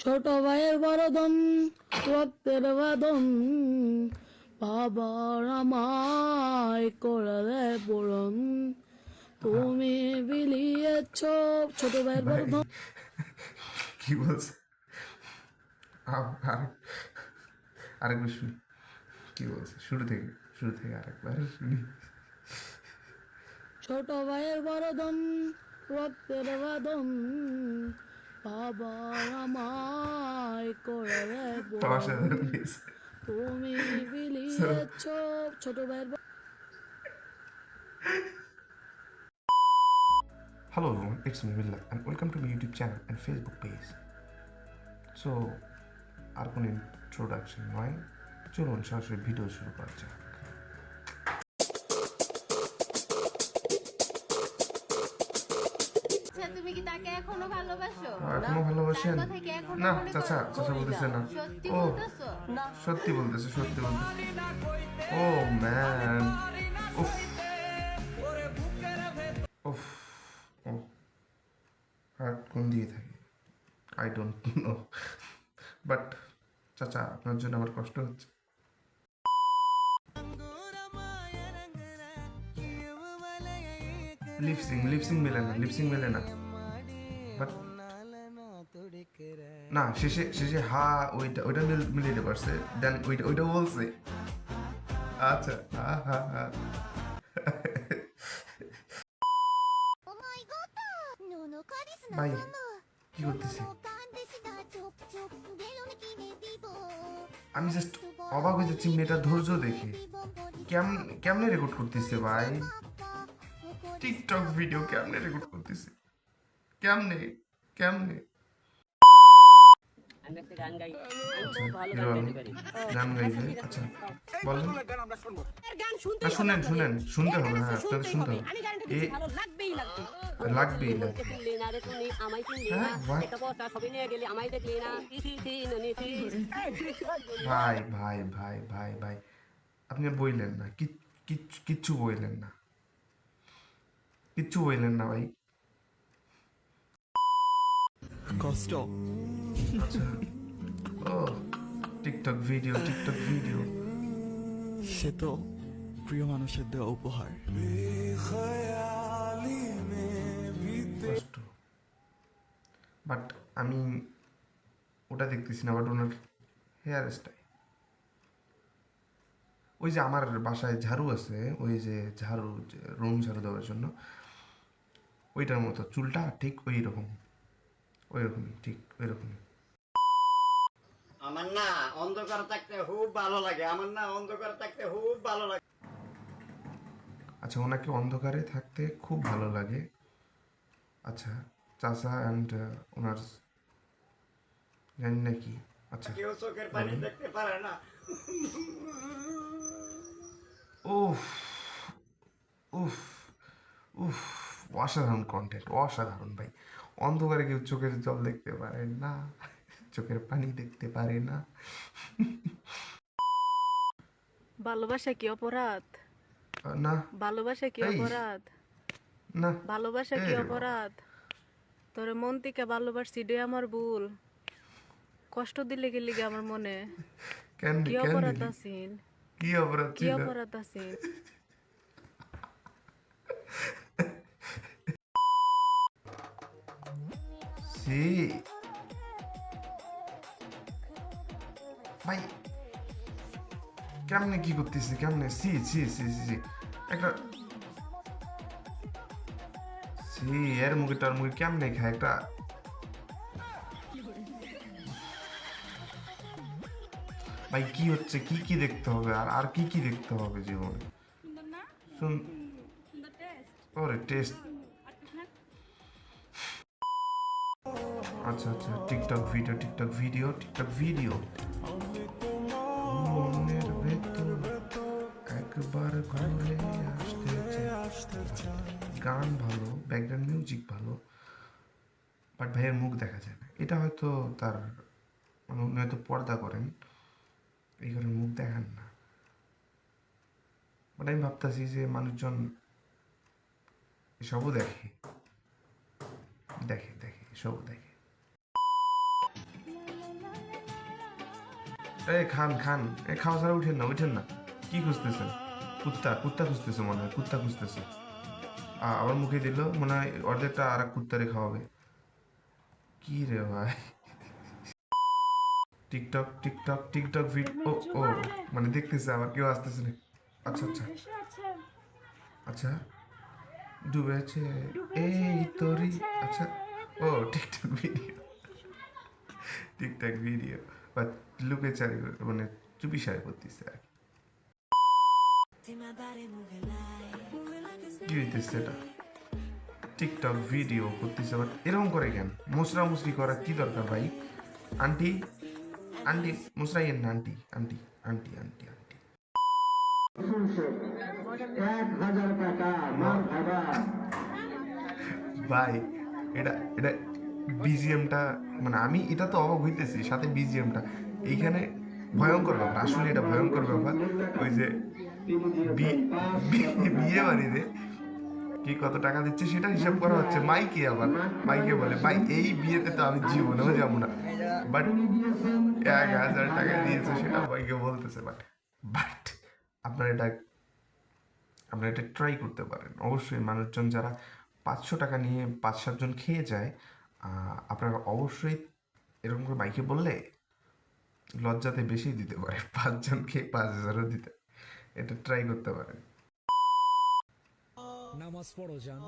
ছোট ভাইয়ের বড়দম রক্তের বাদন বাবার আমায় করলে পূরণ তুমি বিলিয়েছ ছোট ভাইয়ের ভাই বড়দম। কি বলছে? আরেকবার শুনি কি বলছে, শুরু থেকে আরেকবার শুনি। ছোট ভাইয়ের বড়দম রক্তের বাদন বাবার আমায় করলে পূরণ অসাধারণ গেছে। তুমি So, বিলিয়েছ ছোট ভাইয়ের hello everyone, it's me Milla and welcome to my YouTube channel and Facebook page. So, আর কোনো ইন্ট্রোডাকশন নয়, চলুন সরাসরি ভিডিও শুরু করা যাক। আচ্ছা, তুমি কি তাকে এখনো ভালোবাসো? এখনো ভালোবাসেন? তার কথা কি এখনো না, মনে চাচা করো? চাচা বলতেছে না। সত্যি ও বলতেছো? সত্যি বলতেছে। ও ম্যান, উফ উফ ও হার্ট কোন দিয়ে থাকে আই ডোন্ট নো, বাট চাচা আপনার জন্য আমার কষ্ট হচ্ছে। লিপসিং মেলে না বাট না, শেষে হা ওইটা মিলিয়ে পারছে, দেন ওইটা বলছে। আচ্ছা হা ভাই কি করতেছি? আমি জাস্ট অবাক হয়ে যাচ্ছি মেয়েটার ধৈর্য দেখে। কেমনে রেকর্ড করতেছে ভাই? টিকটক ভিডিও কেমনে রেকর্ড করতেছে? কেমনে আচ্ছা, গান গাইবে। আচ্ছা বলেন। না শুনতে হবে। হ্যাঁ, আপনাদের শুনতে হবে। লাগবেই। হ্যাঁ, ভাই আপনি বইলেন না, কিচ্ছু বইলেন না ভাই। কষ্ট। আচ্ছা ও টিকটক ভিডিও সে তো প্রিয় মানুষের দেওয়া উপহার। কষ্ট, বাট আমি ওটা দেখতেছি না, বাট ওনার হেয়ার স্টাইল, ওই যে আমার বাসায় ঝাড়ু আছে, ওই যে রুম ঝাড়ু দেওয়ার জন্য, ওইটার মতো চুলটা ঠিক ওইরকমই। আমার না অন্ধকার থাকতে খুব ভালো লাগে। আচ্ছা, ওনাকে অন্ধকারে থাকতে খুব ভালো লাগে। আচ্ছা, চাচা অ্যান্ড ওনার জানি না কি। আচ্ছা, কেউ চোখের পানি দেখতে পারে না। উফ উফ উফ অসাধারণ কন্টেন্ট, অসাধারণ ভাই। অন্ধকারে কেউ চোখের জল দেখতে পারে না, চোখের পানি দেখতে পারে না। ভালোবাসা কি অপরাধ? না ভালোবাসা কি এই, অপরাধ? না ভালোবাসা কি অপরাধ? তোরে মন থেকে ভালোবাসছি, ডে আমার ভুল। কষ্ট দিলে গেলি গে আমার মনে। কি অপরাধ দিলি? আছিন? কি অপরাধ কি ছিল? অপরাধ আছিন? সি ভাই কেমনে কি করতেছি, কেমনে সি একটা সি এর মুখে কেমনে খায় একটা। ভাই কি হচ্ছে, কি দেখতে হবে, আর কি দেখতে হবে জীবনে? শুন, ওরে টেস্ট। আচ্ছা টিকটক ভিডিও মনের ভেতর একবার ঘুরে আসতে চায়। গান ভালো, ব্যাকগ্রাউন্ড মিউজিক ভালো, বাট ভাইয়ের মুখ দেখা যায় না। এটা হয়তো তার মানে উনি হয়তো পর্দা করেন, এই কারণে মুখ দেখান না। বাট আমি ভাবতেছি যে মানুষজন এসবও দেখে এসবও দেখে। এই খান খান, এই খাওয়া ছাড়া উঠেন না, উঠেন না। কি খুঁজতেছেন? কুত্তা কুত্তা খুঁজতেছে মনে হয়, কুত্তা খুঁজতেছে। আবার মুখে দিল, মনে হয় অর্ধেকটা আর এক কুত্তারে খাওয়াবে। কি রে ভাই, টিকটক টিকটক টিকটক ভিডিও। ও মানে দেখতেছে আবার কেউ আসতেছে না। আচ্ছা আচ্ছা আচ্ছা, ডুবেছে এই তোরি। আচ্ছা, ও টিকটক ভিডিও, টিকটক ভিডিও বা লুকে চারি মানে চুপি সারে করতেছে আর কি হইতেছে এটা। টিকটক ভিডিও করতেছে বাট এরকম করে কেন? মুসরা মুসরি করা কি দরকার ভাই? আন্টি আন্টি মুসরাইয়েন না, aunty aunty aunty aunty aunty. ভাই এটা এটা বিজিএমটা, মানে আমি এটা তো অবাক হইতেছি, সাথে বিজিএমটা এইখানে ভয়ঙ্কর ব্যাপার। আসলে এটা ভয়ঙ্কর ব্যাপার। ওই যে বিয়ে বাড়িতে কি কত টাকা দিচ্ছে সেটা হিসাব করা হচ্ছে মাইকে। আবার মাইকে বলে ভাই এই বিয়েতে তো আমি জীবনেও যাবো না, বাট 1,000 টাকা দিয়েছে সেটা মাইকে বলতেছে। বাট বাট আপনারা এটা ট্রাই করতে পারেন অবশ্যই। মানুষজন যারা 500 টাকা নিয়ে 5-7 জন খেয়ে যায়, আপনারা অবশ্যই এরকম করে মাইকে বললে লজ্জাতে বেশি দিতে পারে, 5 জন খেয়ে 5,000ও দিতে। এটা ট্রাই করতে পারেন। নামাজ পড়ো জান,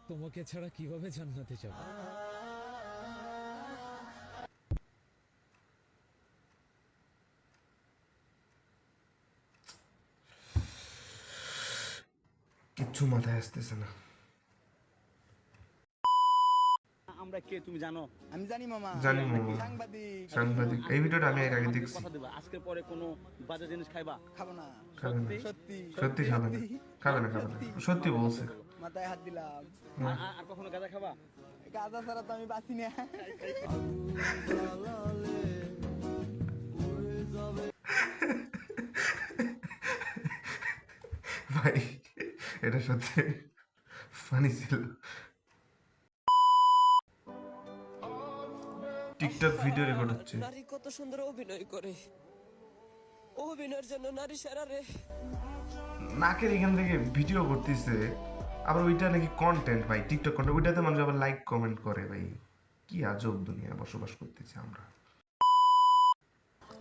তোমাকে ছাড়া কিভাবে জান্নাতে যাব? কিচ্ছু মাথায় আসতেছে না। আমরা কে তুমি জানো? আমি জানি মামা। জানি মামা, সাংবাদিক। সাংবাদিক। এই ভিডিওটা আমি এর আগে দেখছি। কথা দেবা, আজকের পরে কোনো বাজে জিনিস খাইবা? খাবো না। খাবে না, সত্যি সত্যি খাবে না, খাবে না, খাবে না, সত্যি বলছে। মাথায় হাত দিলাম। আর কখনো গাঁজা খাবা? গাঁজা ছাড়া তো আমি বাঁচি না। ভাই এটা সত্যি ফানি ছিল। টিকটক ভিডিও রেকর্ড হচ্ছে। নারী কত সুন্দর অভিনয় করে, অভিনয়ের জন্য নারী সেরা রে। নাকের এখান থেকে ভিডিও করতেছে, আবার ওইটা নাকি কন্টেন্ট ভাই, টিকটক কন্টেন্ট। ওইটাতে মানুষ আবার লাইক কমেন্ট করে। ভাই কি আজব দুনিয়া বসবাস করতেছি আমরা।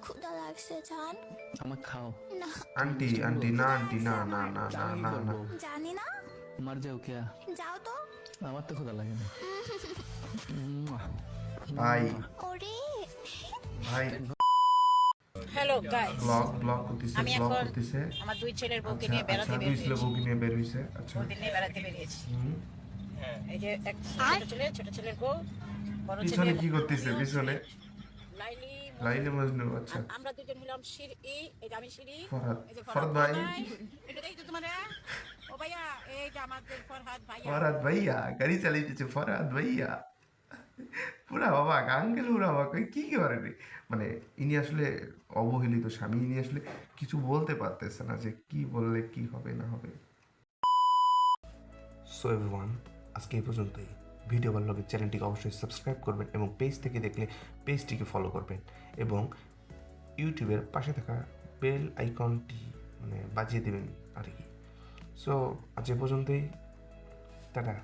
ক্ষুধা লাগছে জান। আমাকে খাও। না আন্টি আন্টি না, আন্টি না না না না না না। জানি না। মার যাও কে? যাও তো। আমার তো ক্ষুধা লাগে না। ভাই ওরে ভাই হ্যালো গাইস, ব্লগ করতেছে, ব্লগ করতেছে। আমার দুই ছেলের বউকে আচ্ছা নিয়ে বেড়াতে আচ্ছা, দুই ছেলে বউকে নিয়ে বের হইছে। আচ্ছা ওদের নিয়ে বেড়াতে বেরিয়েছি। হুম। এই যে এক ছোট ছেলের বউ, বড় পিছনে ছেলে কি করতেছে? পিছনে লাইলি, লাইনে মজনু। আচ্ছা আমরা দুজন হলাম শিরি। এই যে আমি শিরি, ফরহাদ, এই যে ফরহাদ ভাই, এটা দেখি তো তোমার। ও ভাইয়া, এই যে আমাদের ফরহাদ ভাইয়া। ফরহাদ ভাইয়া গাড়ি চালাইতেছে। ফরহাদ ভাইয়া পুরা অবাক, আঙ্কেল পুরা অবাক। কি কি পারে রে? মানে ইনি আসলে অবহেলিত স্বামী, ইনি আসলে কিছু বলতে পারতেছে না যে কি বললে কি হবে না হবে। সো এভরিওয়ান, আজকে এই পর্যন্তই। ভিডিও ভালো লাগলে চ্যানেলটিকে অবশ্যই সাবস্ক্রাইব করবেন এবং পেজ থেকে দেখলে পেজটিকে ফলো করবেন এবং ইউটিউবের পাশে থাকা বেল আইকনটি মানে বাজিয়ে দেবেন আর কি। সো আজ এ পর্যন্তই, টাটা।